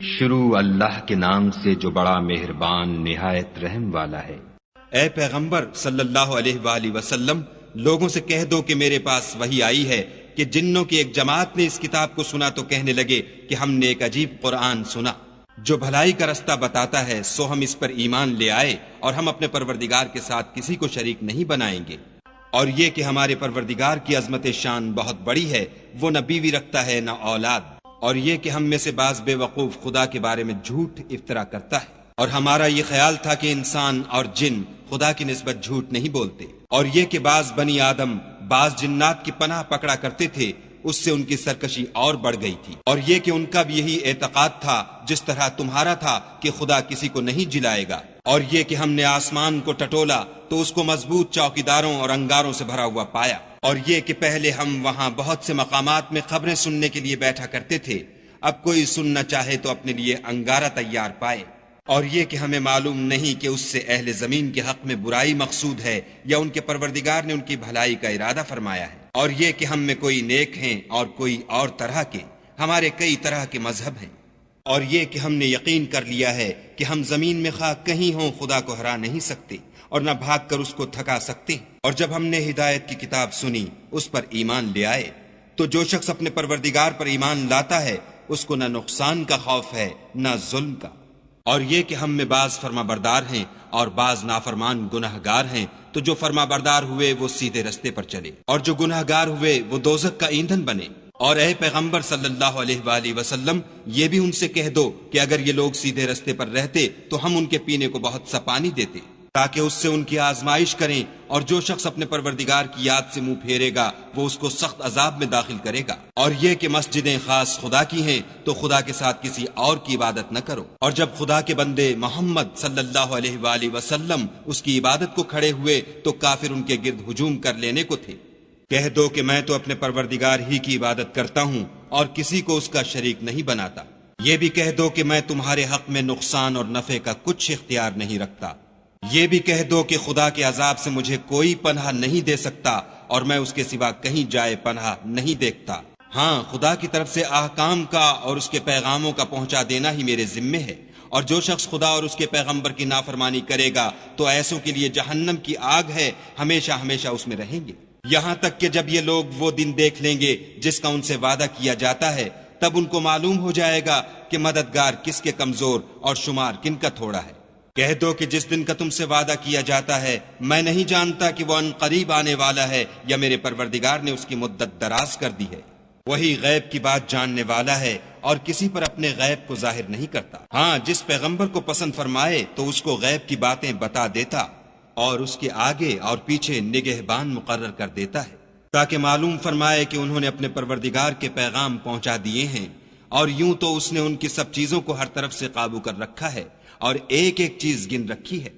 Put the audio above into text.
شروع اللہ کے نام سے جو بڑا مہربان نہایت رحم والا ہے۔ اے پیغمبر صلی اللہ علیہ وآلہ وسلم، لوگوں سے کہہ دو کہ میرے پاس وحی آئی ہے کہ جنوں کی ایک جماعت نے اس کتاب کو سنا تو کہنے لگے کہ ہم نے ایک عجیب قرآن سنا جو بھلائی کا رستہ بتاتا ہے، سو ہم اس پر ایمان لے آئے اور ہم اپنے پروردگار کے ساتھ کسی کو شریک نہیں بنائیں گے۔ اور یہ کہ ہمارے پروردگار کی عظمت شان بہت بڑی ہے، وہ نہ بیوی رکھتا ہے نہ اولاد، اور یہ کہ ہم میں سے بعض بے وقوف خدا کے بارے میں جھوٹ افطرا کرتا ہے، اور ہمارا یہ خیال تھا کہ انسان اور جن خدا کی نسبت جھوٹ نہیں بولتے، اور یہ کہ بعض بنی آدم بعض جنات کی پناہ پکڑا کرتے تھے، اس سے ان کی سرکشی اور بڑھ گئی تھی، اور یہ کہ ان کا بھی یہی اعتقاد تھا جس طرح تمہارا تھا کہ خدا کسی کو نہیں جلائے گا، اور یہ کہ ہم نے آسمان کو ٹٹولا تو اس کو مضبوط چوکیداروں اور انگاروں سے بھرا ہوا پایا، اور یہ کہ پہلے ہم وہاں بہت سے مقامات میں خبریں سننے کے لیے بیٹھا کرتے تھے، اب کوئی سننا چاہے تو اپنے لیے انگارہ تیار پائے، اور یہ کہ ہمیں معلوم نہیں کہ اس سے اہل زمین کے حق میں برائی مقصود ہے یا ان کے پروردگار نے ان کی بھلائی کا ارادہ فرمایا ہے، اور یہ کہ ہم میں کوئی نیک ہیں اور کوئی اور طرح کے، ہمارے کئی طرح کے مذہب ہیں، اور یہ کہ ہم نے یقین کر لیا ہے کہ ہم زمین میں خواہ کہیں ہوں خدا کو ہرا نہیں سکتے اور نہ بھاگ کر اس کو تھکا سکتے، اور جب ہم نے ہدایت کی کتاب سنی اس پر ایمان لے آئے، تو جو شخص اپنے پروردگار پر ایمان لاتا ہے اس کو نہ نقصان کا خوف ہے نہ ظلم کا، اور یہ کہ ہم میں بعض فرما بردار ہیں اور بعض نافرمان گناہگار ہیں، تو جو فرما بردار ہوئے وہ سیدھے رستے پر چلے اور جو گناہگار ہوئے وہ دوزخ کا ایندھن بنے۔ اور اے پیغمبر صلی اللہ علیہ وآلہ وسلم، یہ بھی ان سے کہہ دو کہ اگر یہ لوگ سیدھے رستے پر رہتے تو ہم ان کے پینے کو بہت سا پانی دیتے تاکہ اس سے ان کی آزمائش کریں، اور جو شخص اپنے پروردگار کی یاد سے منہ پھیرے گا وہ اس کو سخت عذاب میں داخل کرے گا، اور یہ کہ مسجدیں خاص خدا کی ہیں تو خدا کے ساتھ کسی اور کی عبادت نہ کرو، اور جب خدا کے بندے محمد صلی اللہ علیہ وآلہ وسلم اس کی عبادت کو کھڑے ہوئے تو کافر ان کے گرد ہجوم کر لینے کو تھے، کہہ دو کہ میں تو اپنے پروردگار ہی کی عبادت کرتا ہوں اور کسی کو اس کا شریک نہیں بناتا، یہ بھی کہہ دو کہ میں تمہارے حق میں نقصان اور نفع کا کچھ اختیار نہیں رکھتا، یہ بھی کہہ دو کہ خدا کے عذاب سے مجھے کوئی پناہ نہیں دے سکتا اور میں اس کے سوا کہیں جائے پناہ نہیں دیکھتا، ہاں خدا کی طرف سے احکام کا اور اس کے پیغاموں کا پہنچا دینا ہی میرے ذمے ہے، اور جو شخص خدا اور اس کے پیغمبر کی نافرمانی کرے گا تو ایسوں کے لیے جہنم کی آگ ہے، ہمیشہ ہمیشہ اس میں رہیں گے، یہاں تک کہ جب یہ لوگ وہ دن دیکھ لیں گے جس کا ان سے وعدہ کیا جاتا ہے، تب ان کو معلوم ہو جائے گا کہ مددگار کس کے کمزور اور شمار کن کا تھوڑا ہے۔ کہہ دو کہ جس دن کا تم سے وعدہ کیا جاتا ہے میں نہیں جانتا کہ وہ ان قریب آنے والا ہے یا میرے پروردگار نے اس کی مدت دراز کر دی ہے، وہی غیب کی بات جاننے والا ہے اور کسی پر اپنے غیب کو ظاہر نہیں کرتا، ہاں جس پیغمبر کو پسند فرمائے تو اس کو غیب کی باتیں بتا دیتا اور اس کے آگے اور پیچھے نگہبان مقرر کر دیتا ہے تاکہ معلوم فرمائے کہ انہوں نے اپنے پروردگار کے پیغام پہنچا دیے ہیں، اور یوں تو اس نے ان کی سب چیزوں کو ہر طرف سے قابو کر رکھا ہے اور ایک ایک چیز گن رکھی ہے۔